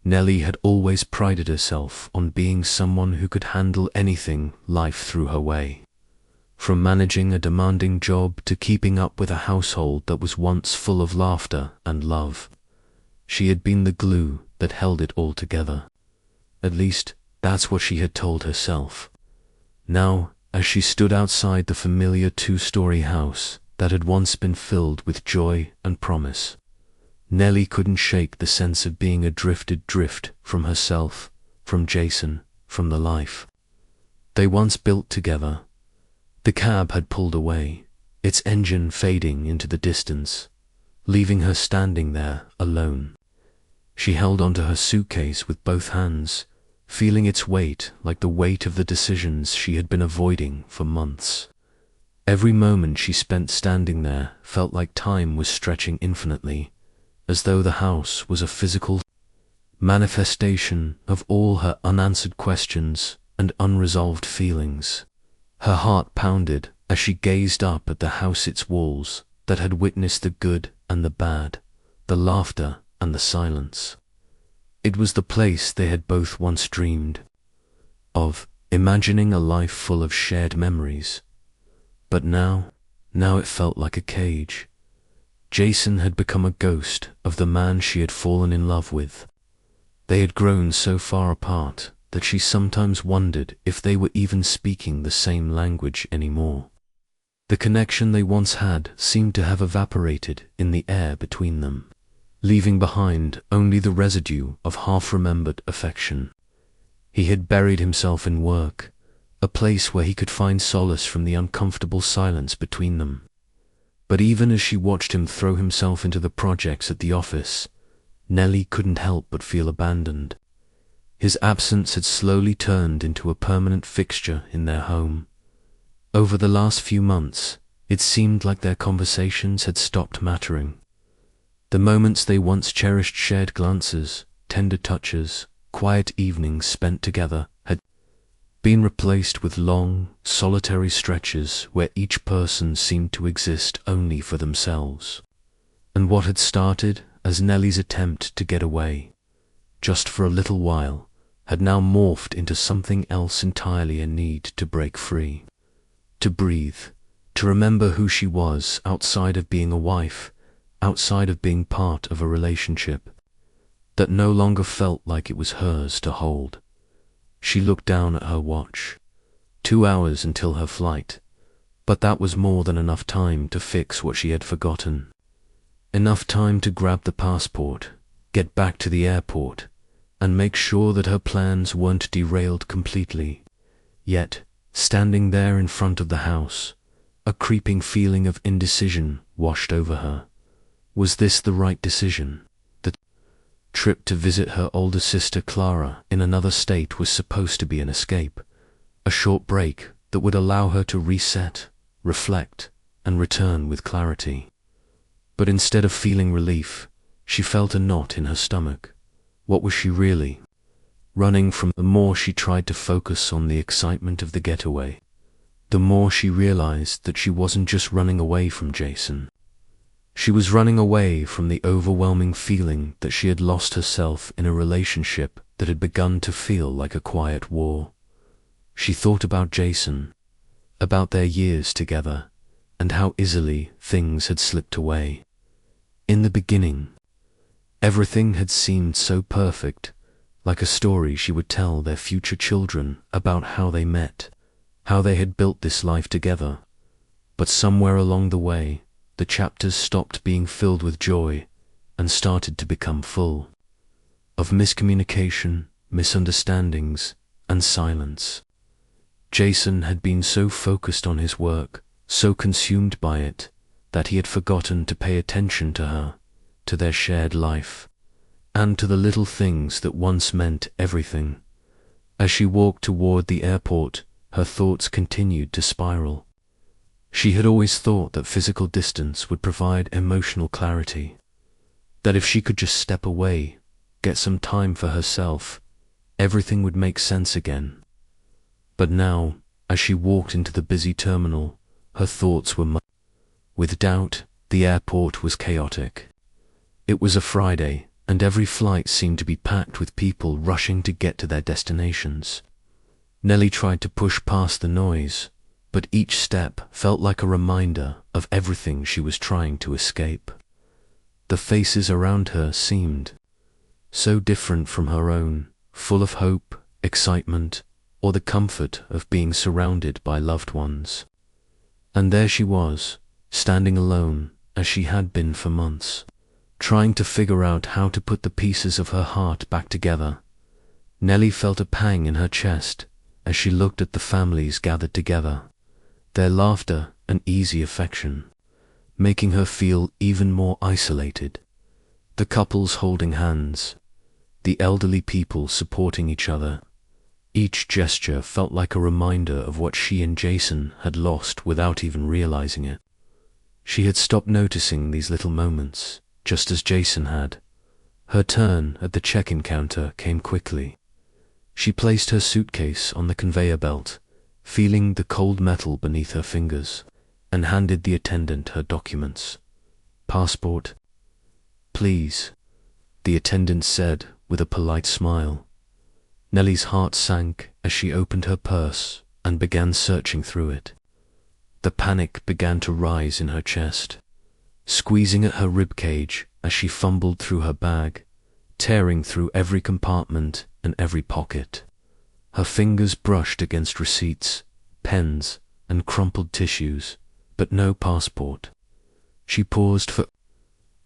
Nellie had always prided herself on being someone who could handle anything life threw her way. From managing a demanding job to keeping up with a household that was once full of laughter and love. She had been the glue that held it all together. At least, that's what she had told herself. Now, as she stood outside the familiar two-story house that had once been filled with joy and promise, Nellie couldn't shake the sense of being adrift from herself, from Jason, from the life they once built together. The cab had pulled away, its engine fading into the distance, leaving her standing there alone. She held onto her suitcase with both hands, feeling its weight like the weight of the decisions she had been avoiding for months. Every moment she spent standing there felt like time was stretching infinitely, as though the house was a physical manifestation of all her unanswered questions and unresolved feelings. Her heart pounded as she gazed up at the house, its walls that had witnessed the good and the bad, the laughter and the silence. It was the place they had both once dreamed of, imagining a life full of shared memories. But now it felt like a cage. Jason had become a ghost of the man she had fallen in love with. They had grown so far apart that she sometimes wondered if they were even speaking the same language anymore. The connection they once had seemed to have evaporated in the air between them, leaving behind only the residue of half-remembered affection. He had buried himself in work, a place where he could find solace from the uncomfortable silence between them. But even as she watched him throw himself into the projects at the office, Nellie couldn't help but feel abandoned. His absence had slowly turned into a permanent fixture in their home. Over the last few months, it seemed like their conversations had stopped mattering. The moments they once cherished, shared glances, tender touches, quiet evenings spent together, had been replaced with long, solitary stretches where each person seemed to exist only for themselves. And what had started as Nellie's attempt to get away, just for a little while, had now morphed into something else entirely, a need to break free, to breathe, to remember who she was outside of being a wife, outside of being part of a relationship that no longer felt like it was hers to hold. She looked down at her watch. 2 hours until her flight, but that was more than enough time to fix what she had forgotten. Enough time to grab the passport, get back to the airport, and make sure that her plans weren't derailed completely. Yet, standing there in front of the house, a creeping feeling of indecision washed over her. Was this the right decision? The trip to visit her older sister Clara in another state was supposed to be an escape, a short break that would allow her to reset, reflect, and return with clarity. But instead of feeling relief, she felt a knot in her stomach. What was she really running from? The more she tried to focus on the excitement of the getaway, the more she realized that she wasn't just running away from Jason. She was running away from the overwhelming feeling that she had lost herself in a relationship that had begun to feel like a quiet war. She thought about Jason, about their years together, and how easily things had slipped away. In the beginning, everything had seemed so perfect, like a story she would tell their future children about how they met, how they had built this life together. But somewhere along the way, the chapters stopped being filled with joy and started to become full of miscommunication, misunderstandings, and silence. Jason had been so focused on his work, so consumed by it, that he had forgotten to pay attention to her, to their shared life, and to the little things that once meant everything. As she walked toward the airport, her thoughts continued to spiral. She had always thought that physical distance would provide emotional clarity, that if she could just step away, get some time for herself, everything would make sense again. But now, as she walked into the busy terminal, her thoughts were with doubt. The airport was chaotic. It was a Friday, and every flight seemed to be packed with people rushing to get to their destinations. Nellie tried to push past the noise, but each step felt like a reminder of everything she was trying to escape. The faces around her seemed so different from her own, full of hope, excitement, or the comfort of being surrounded by loved ones. And there she was, standing alone, as she had been for months, trying to figure out how to put the pieces of her heart back together. Nellie felt a pang in her chest as she looked at the families gathered together, their laughter and easy affection, making her feel even more isolated. The couples holding hands, the elderly people supporting each other. Each gesture felt like a reminder of what she and Jason had lost without even realizing it. She had stopped noticing these little moments, just as Jason had. Her turn at the check-in counter came quickly. She placed her suitcase on the conveyor belt, feeling the cold metal beneath her fingers, and handed the attendant her documents. "Passport, please," the attendant said with a polite smile. Nellie's heart sank as she opened her purse and began searching through it. The panic began to rise in her chest, squeezing at her ribcage as she fumbled through her bag, tearing through every compartment and every pocket. Her fingers brushed against receipts, pens, and crumpled tissues, but no passport. She paused for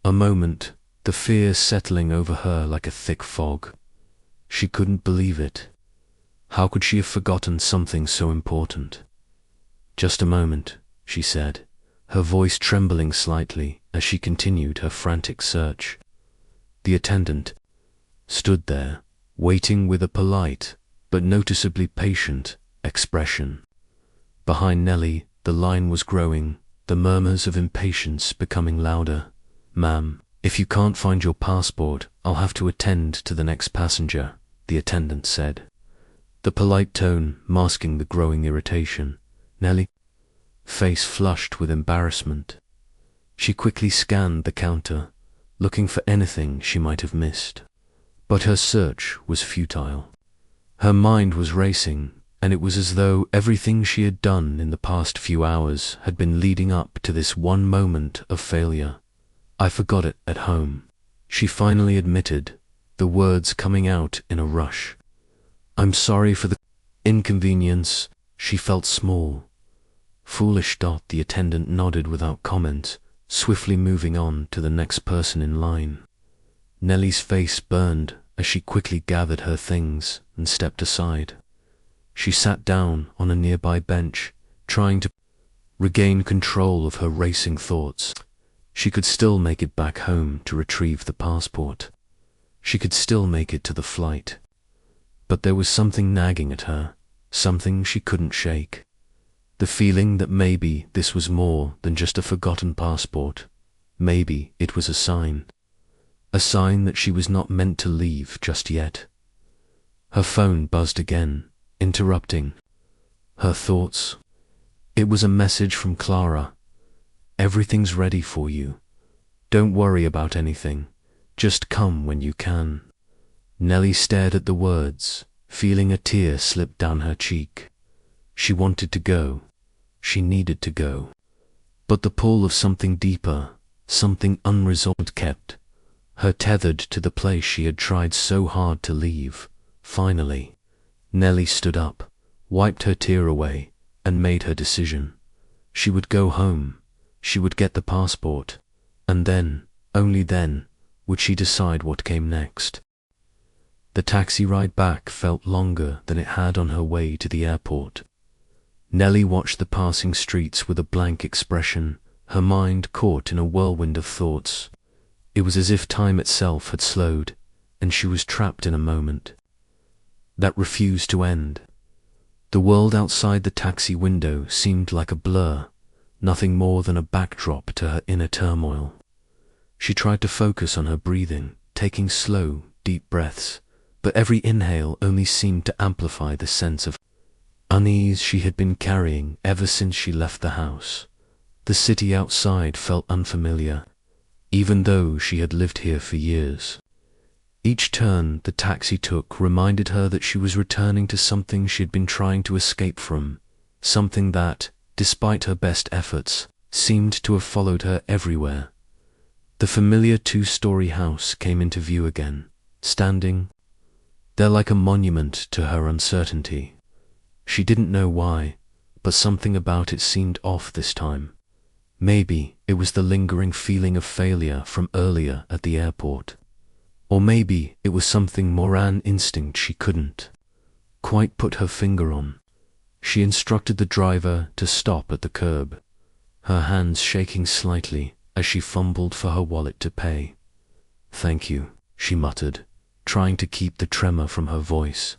a moment, the fear settling over her like a thick fog. She couldn't believe it. How could she have forgotten something so important? "Just a moment," she said, her voice trembling slightly as she continued her frantic search. The attendant stood there, waiting with a polite, but noticeably patient, expression. Behind Nellie, the line was growing, the murmurs of impatience becoming louder. "Ma'am, if you can't find your passport, I'll have to attend to the next passenger," the attendant said, the polite tone masking the growing irritation. Nellie, face flushed with embarrassment. She quickly scanned the counter, looking for anything she might have missed. But her search was futile. Her mind was racing, and it was as though everything she had done in the past few hours had been leading up to this one moment of failure. "I forgot it at home," she finally admitted, the words coming out in a rush. "I'm sorry for the inconvenience." She felt small. "Foolish Dot," the attendant nodded without comment, swiftly moving on to the next person in line. Nellie's face burned as she quickly gathered her things and stepped aside. She sat down on a nearby bench, trying to regain control of her racing thoughts. She could still make it back home to retrieve the passport. She could still make it to the flight. But there was something nagging at her, something she couldn't shake. The feeling that maybe this was more than just a forgotten passport. Maybe it was a sign that she was not meant to leave just yet. Her phone buzzed again, interrupting her thoughts. It was a message from Clara. "Everything's ready for you. Don't worry about anything. Just come when you can." Nellie stared at the words, feeling a tear slip down her cheek. She wanted to go. She needed to go. But the pull of something deeper, something unresolved kept her tethered to the place she had tried so hard to leave. Finally, Nellie stood up, wiped her tear away, and made her decision. She would go home. She would get the passport. And then, only then, would she decide what came next. The taxi ride back felt longer than it had on her way to the airport. Nellie watched the passing streets with a blank expression, her mind caught in a whirlwind of thoughts. It was as if time itself had slowed, and she was trapped in a moment that refused to end. The world outside the taxi window seemed like a blur, nothing more than a backdrop to her inner turmoil. She tried to focus on her breathing, taking slow, deep breaths, but every inhale only seemed to amplify the sense of unease she had been carrying ever since she left the house. The city outside felt unfamiliar, even though she had lived here for years. Each turn the taxi took reminded her that she was returning to something she had been trying to escape from, something that, despite her best efforts, seemed to have followed her everywhere. The familiar two-story house came into view again, standing there like a monument to her uncertainty. She didn't know why, but something about it seemed off this time. Maybe it was the lingering feeling of failure from earlier at the airport. Or maybe it was something more, an instinct she couldn't quite put her finger on. She instructed the driver to stop at the curb, her hands shaking slightly as she fumbled for her wallet to pay. "Thank you," she muttered, trying to keep the tremor from her voice.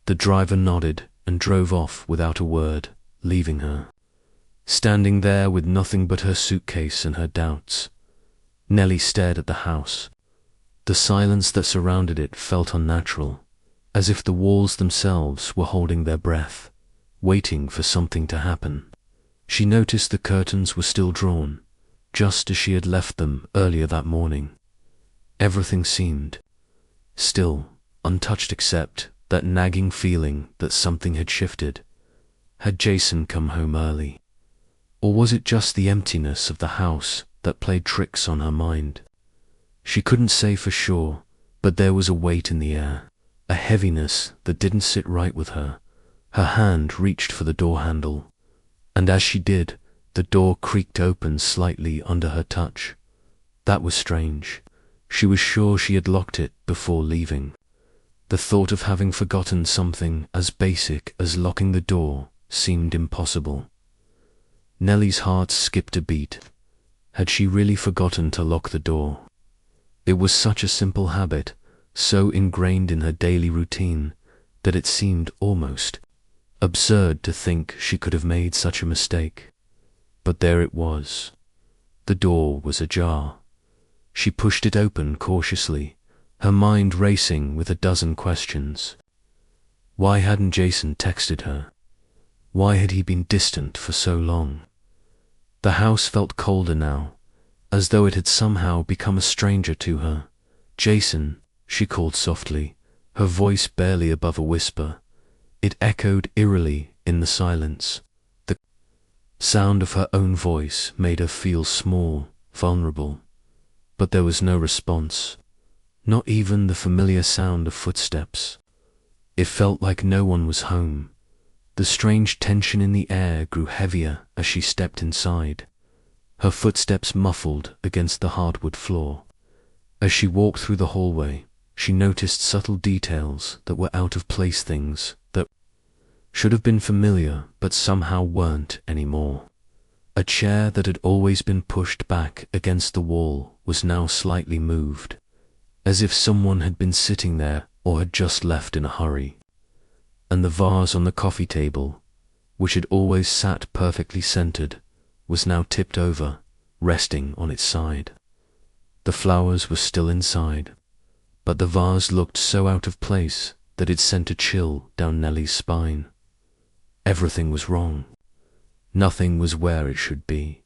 The driver nodded and drove off without a word, leaving her standing there with nothing but her suitcase and her doubts. Nellie stared at the house. The silence that surrounded it felt unnatural, as if the walls themselves were holding their breath, waiting for something to happen. She noticed the curtains were still drawn, just as she had left them earlier that morning. Everything seemed still, untouched, except that nagging feeling that something had shifted. Had Jason come home early? Or was it just the emptiness of the house that played tricks on her mind? She couldn't say for sure, but there was a weight in the air, a heaviness that didn't sit right with her. Her hand reached for the door handle, and as she did, the door creaked open slightly under her touch. That was strange. She was sure she had locked it before leaving. The thought of having forgotten something as basic as locking the door seemed impossible. Nellie's heart skipped a beat. Had she really forgotten to lock the door? It was such a simple habit, so ingrained in her daily routine, that it seemed almost absurd to think she could have made such a mistake. But there it was. The door was ajar. She pushed it open cautiously, her mind racing with a dozen questions. Why hadn't Jason texted her? Why had he been distant for so long? The house felt colder now, as though it had somehow become a stranger to her. "Jason," she called softly, her voice barely above a whisper. It echoed eerily in the silence. The sound of her own voice made her feel small, vulnerable. But there was no response, not even the familiar sound of footsteps. It felt like no one was home. The strange tension in the air grew heavier as she stepped inside, her footsteps muffled against the hardwood floor. As she walked through the hallway, she noticed subtle details that were out of place, things that should have been familiar but somehow weren't anymore. A chair that had always been pushed back against the wall was now slightly moved, as if someone had been sitting there or had just left in a hurry. And the vase on the coffee table, which had always sat perfectly centered, was now tipped over, resting on its side. The flowers were still inside, but the vase looked so out of place that it sent a chill down Nellie's spine. Everything was wrong. Nothing was where it should be.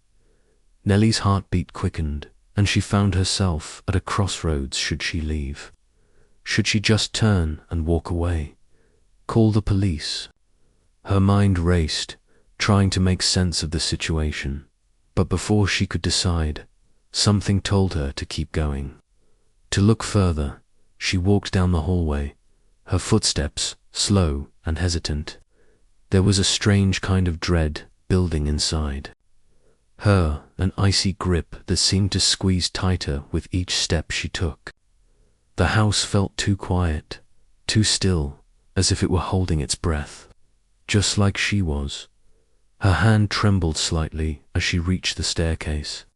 Nellie's heartbeat quickened, and she found herself at a crossroads. Should she leave? Should she just turn and walk away? Call the police? Her mind raced, trying to make sense of the situation. But before she could decide, something told her to keep going. To look further, she walked down the hallway, her footsteps slow and hesitant. There was a strange kind of dread building inside her, an icy grip that seemed to squeeze tighter with each step she took. The house felt too quiet, too still, as if it were holding its breath, just like she was. Her hand trembled slightly as she reached the staircase.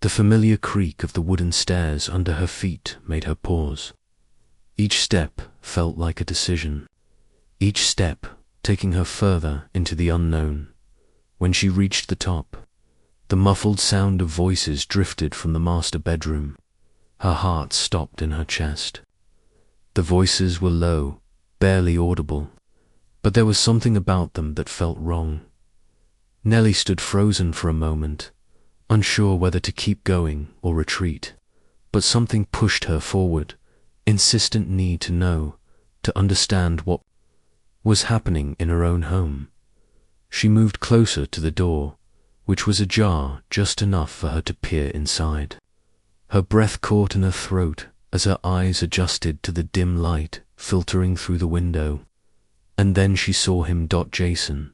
The familiar creak of the wooden stairs under her feet made her pause. Each step felt like a decision, each step taking her further into the unknown. When she reached the top, the muffled sound of voices drifted from the master bedroom. Her heart stopped in her chest. The voices were low, barely audible, but there was something about them that felt wrong. Nellie stood frozen for a moment, unsure whether to keep going or retreat, but something pushed her forward, insistent need to know, to understand what was happening in her own home. She moved closer to the door, which was ajar just enough for her to peer inside. Her breath caught in her throat as her eyes adjusted to the dim light filtering through the window. And then she saw him. Jason.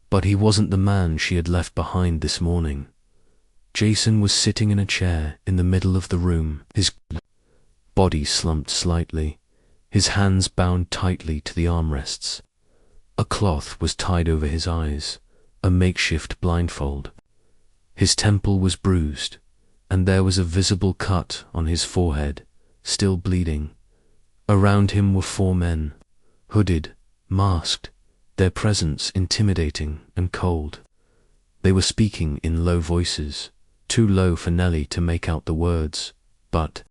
But he wasn't the man she had left behind this morning. Jason was sitting in a chair in the middle of the room, his body slumped slightly, his hands bound tightly to the armrests. A cloth was tied over his eyes, a makeshift blindfold. His temple was bruised, and there was a visible cut on his forehead, still bleeding. Around him were 4 men, hooded, masked, their presence intimidating and cold. They were speaking in low voices, too low for Nelly to make out the words, but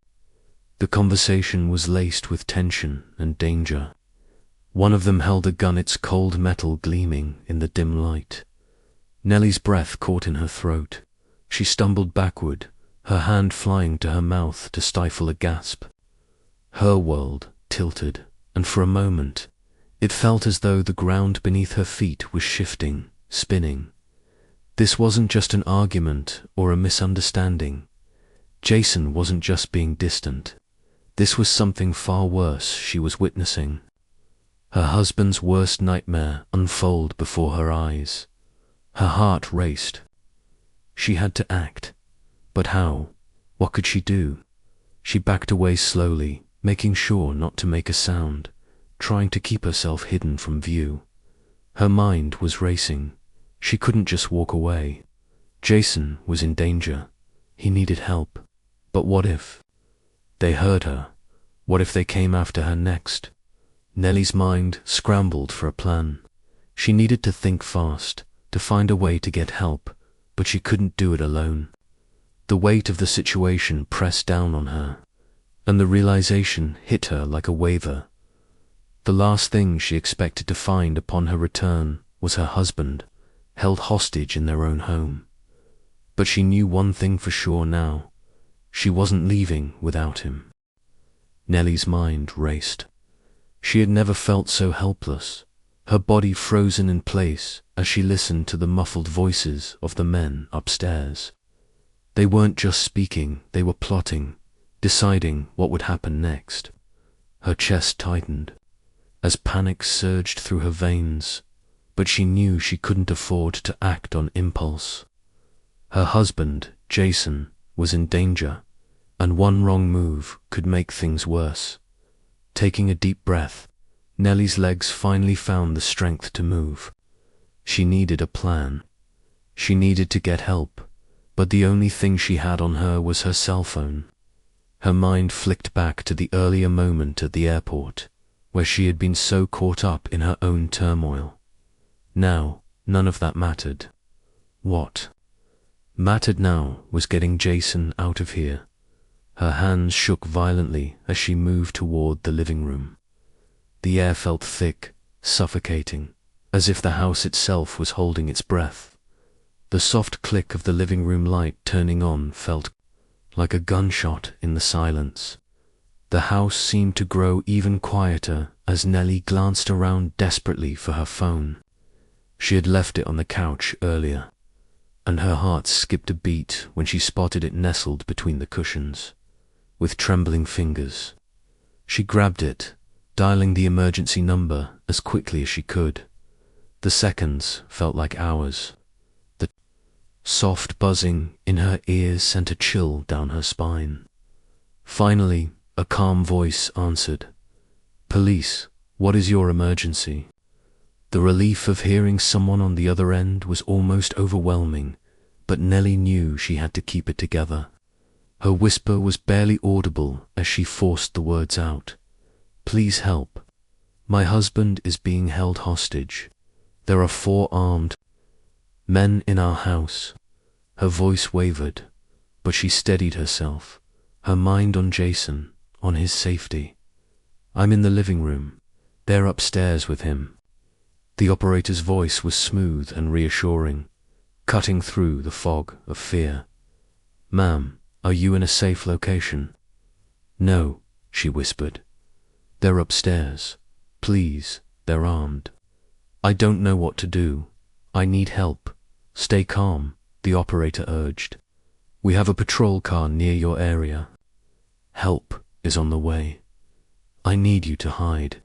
the conversation was laced with tension and danger. One of them held a gun, its cold metal gleaming in the dim light. Nelly's breath caught in her throat. She stumbled backward, her hand flying to her mouth to stifle a gasp. Her world tilted, and for a moment, it felt as though the ground beneath her feet was shifting, spinning. This wasn't just an argument or a misunderstanding. Jason wasn't just being distant. This was something far worse she was witnessing. Her husband's worst nightmare unfold before her eyes. Her heart raced. She had to act. But how? What could she do? She backed away slowly, making sure not to make a sound, trying to keep herself hidden from view. Her mind was racing. She couldn't just walk away. Jason was in danger. He needed help. But what if they heard her? What if they came after her next? Nelly's mind scrambled for a plan. She needed to think fast, to find a way to get help, but she couldn't do it alone. The weight of the situation pressed down on her, and the realization hit her like a wave. The last thing she expected to find upon her return was her husband, held hostage in their own home. But she knew one thing for sure now. She wasn't leaving without him. Nelly's mind raced. She had never felt so helpless, her body frozen in place as she listened to the muffled voices of the men upstairs. They weren't just speaking, they were plotting, deciding what would happen next. Her chest tightened as panic surged through her veins, but she knew she couldn't afford to act on impulse. Her husband, Jason, was in danger, and one wrong move could make things worse. Taking a deep breath, Nelly's legs finally found the strength to move. She needed a plan. She needed to get help, but the only thing she had on her was her cell phone. Her mind flicked back to the earlier moment at the airport, where she had been so caught up in her own turmoil. Now, none of that mattered. What mattered now was getting Jason out of here. Her hands shook violently as she moved toward the living room. The air felt thick, suffocating, as if the house itself was holding its breath. The soft click of the living room light turning on felt like a gunshot in the silence. The house seemed to grow even quieter as Nelly glanced around desperately for her phone. She had left it on the couch earlier, and her heart skipped a beat when she spotted it nestled between the cushions. With trembling fingers, she grabbed it, dialing the emergency number as quickly as she could. The seconds felt like hours. The soft buzzing in her ears sent a chill down her spine. Finally, a calm voice answered. "Police, what is your emergency?" The relief of hearing someone on the other end was almost overwhelming, but Nelly knew she had to keep it together. Her whisper was barely audible as she forced the words out. "Please help. My husband is being held hostage. There are 4 armed men in our house." Her voice wavered, but she steadied herself, her mind on Jason, on his safety. "I'm in the living room. They're upstairs with him." The operator's voice was smooth and reassuring, cutting through the fog of fear. "Ma'am, are you in a safe location?" "No, she whispered. "They're upstairs. Please, they're armed." "I don't know what to do. I need help." "Stay calm," the operator urged. "We have a patrol car near your area. Help is on the way. I need you to hide.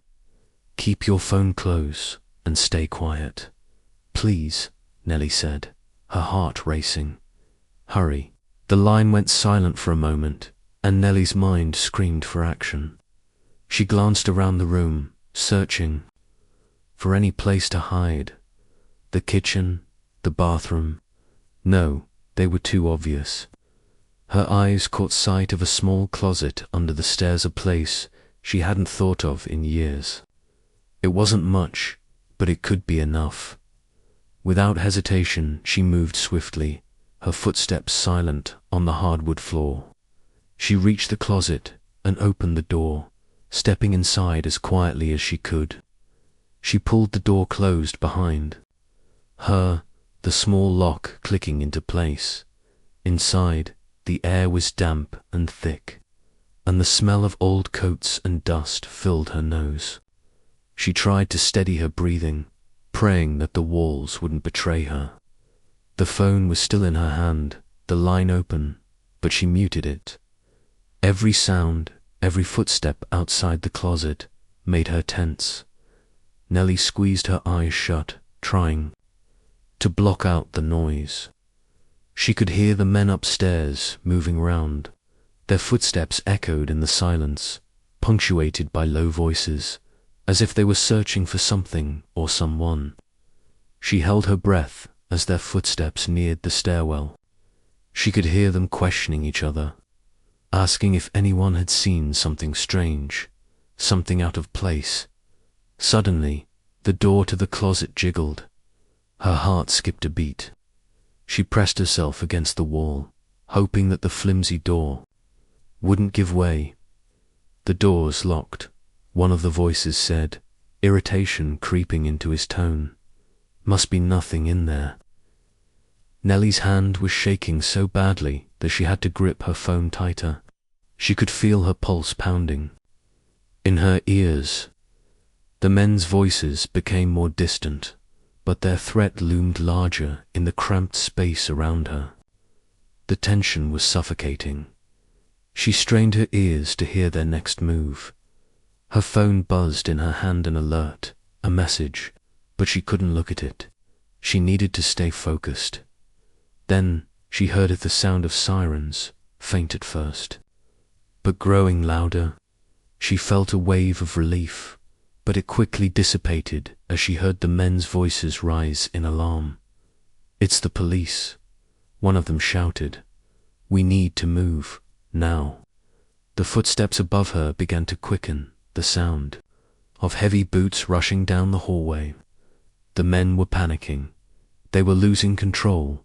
Keep your phone close and stay quiet." "Please," Nellie said, her heart racing. "Hurry." The line went silent for a moment, and Nellie's mind screamed for action. She glanced around the room, searching for any place to hide. The kitchen, the bathroom. No, they were too obvious. Her eyes caught sight of a small closet under the stairs, a place she hadn't thought of in years. It wasn't much, but it could be enough. Without hesitation, she moved swiftly, her footsteps silent on the hardwood floor. She reached the closet and opened the door, stepping inside as quietly as she could. She pulled the door closed behind her, the small lock clicking into place. Inside, the air was damp and thick, and the smell of old coats and dust filled her nose. She tried to steady her breathing, praying that the walls wouldn't betray her. The phone was still in her hand, the line open, but she muted it. Every sound, every footstep outside the closet made her tense. Nellie squeezed her eyes shut, trying to block out the noise. She could hear the men upstairs moving round. Their footsteps echoed in the silence, punctuated by low voices, as if they were searching for something or someone. She held her breath as their footsteps neared the stairwell. She could hear them questioning each other, asking if anyone had seen something strange, something out of place. Suddenly, the door to the closet jiggled. Her heart skipped a beat. She pressed herself against the wall, hoping that the flimsy door wouldn't give way. "The door's locked," one of the voices said, irritation creeping into his tone. "Must be nothing in there." Nellie's hand was shaking so badly that she had to grip her phone tighter. She could feel her pulse pounding. In her ears, the men's voices became more distant, but their threat loomed larger in the cramped space around her. The tension was suffocating. She strained her ears to hear their next move. Her phone buzzed in her hand, an alert, a message, but she couldn't look at it. She needed to stay focused. Then she heard the sound of sirens, faint at first, but growing louder. She felt a wave of relief, but it quickly dissipated as she heard the men's voices rise in alarm. "It's the police," one of them shouted. "We need to move, now." The footsteps above her began to quicken, the sound of heavy boots rushing down the hallway. The men were panicking. They were losing control.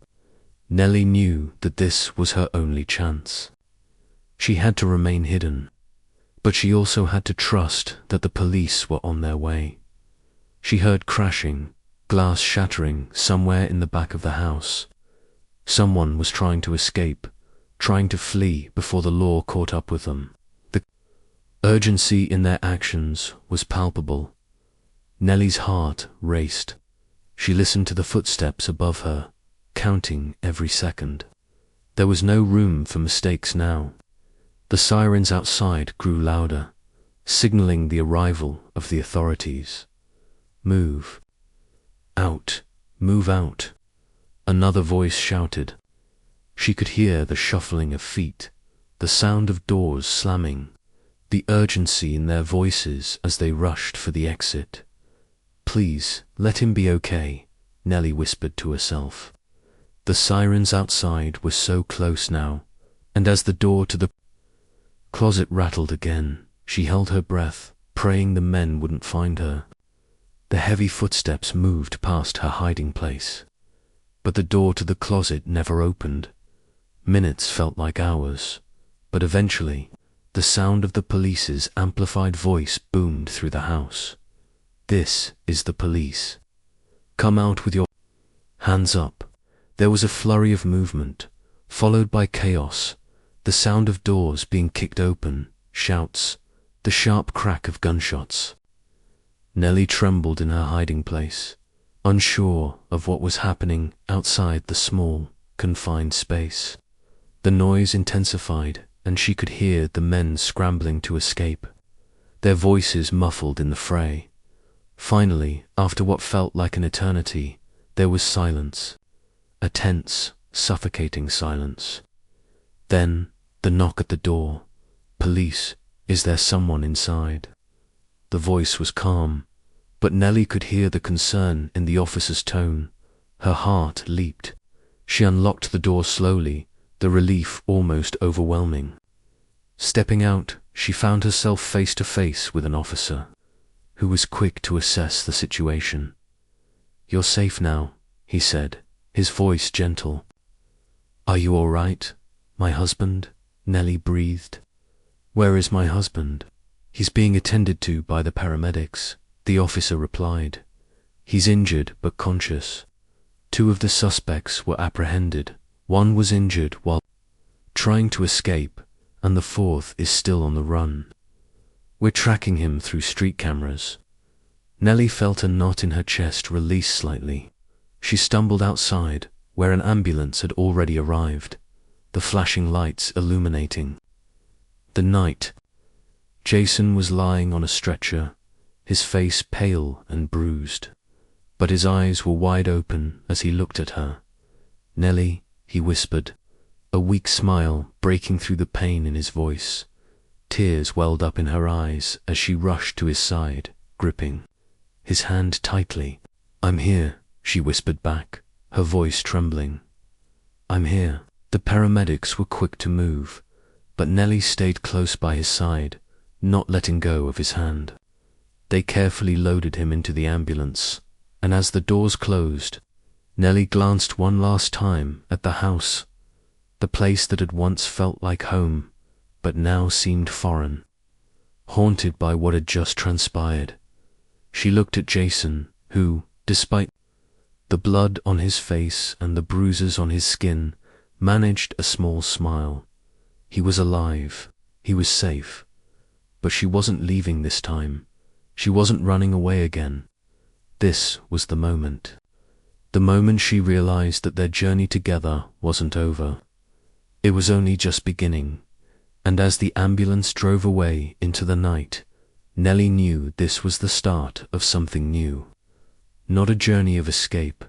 Nellie knew that this was her only chance. She had to remain hidden, but she also had to trust that the police were on their way. She heard crashing, glass shattering somewhere in the back of the house. Someone was trying to escape, trying to flee before the law caught up with them. The urgency in their actions was palpable. Nellie's heart raced. She listened to the footsteps above her, counting every second. There was no room for mistakes now. The sirens outside grew louder, signaling the arrival of the authorities. "Move out, move out," another voice shouted. She could hear the shuffling of feet, the sound of doors slamming, the urgency in their voices as they rushed for the exit. "Please, let him be okay," Nellie whispered to herself. The sirens outside were so close now, and as the door to the closet rattled again, she held her breath, praying the men wouldn't find her. The heavy footsteps moved past her hiding place, but the door to the closet never opened. Minutes felt like hours, but eventually, the sound of the police's amplified voice boomed through the house. "This is the police. Come out with your hands up." There was a flurry of movement, followed by chaos, the sound of doors being kicked open, shouts, the sharp crack of gunshots. Nellie trembled in her hiding place, unsure of what was happening outside the small, confined space. The noise intensified, and she could hear the men scrambling to escape, their voices muffled in the fray. Finally, after what felt like an eternity, there was silence, a tense, suffocating silence. Then, the knock at the door. "Police, is there someone inside?" The voice was calm, but Nellie could hear the concern in the officer's tone. Her heart leaped. She unlocked the door slowly, the relief almost overwhelming. Stepping out, she found herself face to face with an officer, who was quick to assess the situation. "You're safe now," he said, his voice gentle. "Are you all right, my husband?" Nellie breathed. "Where is my husband?" "He's being attended to by the paramedics," the officer replied. "He's injured but conscious. 2 of the suspects were apprehended. 1 was injured while trying to escape, and the 4th is still on the run. We're tracking him through street cameras." Nellie felt a knot in her chest release slightly. She stumbled outside, where an ambulance had already arrived, the flashing lights illuminating the night. Jason was lying on a stretcher, his face pale and bruised, but his eyes were wide open as he looked at her. "Nellie," he whispered, a weak smile breaking through the pain in his voice. Tears welled up in her eyes as she rushed to his side, gripping his hand tightly. "I'm here," she whispered back, her voice trembling. "I'm here." The paramedics were quick to move, but Nellie stayed close by his side, not letting go of his hand. They carefully loaded him into the ambulance, and as the doors closed, Nellie glanced one last time at the house, the place that had once felt like home, but now seemed foreign, haunted by what had just transpired. She looked at Jason, who, despite the blood on his face and the bruises on his skin, managed a small smile. He was alive, he was safe, but she wasn't leaving this time. She wasn't running away again. This was the moment she realized that their journey together wasn't over. It was only just beginning, and as the ambulance drove away into the night, Nellie knew this was the start of something new. Not a journey of escape,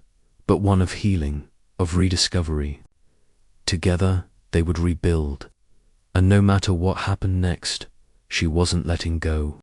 but one of healing, of rediscovery. Together, they would rebuild, and no matter what happened next, she wasn't letting go.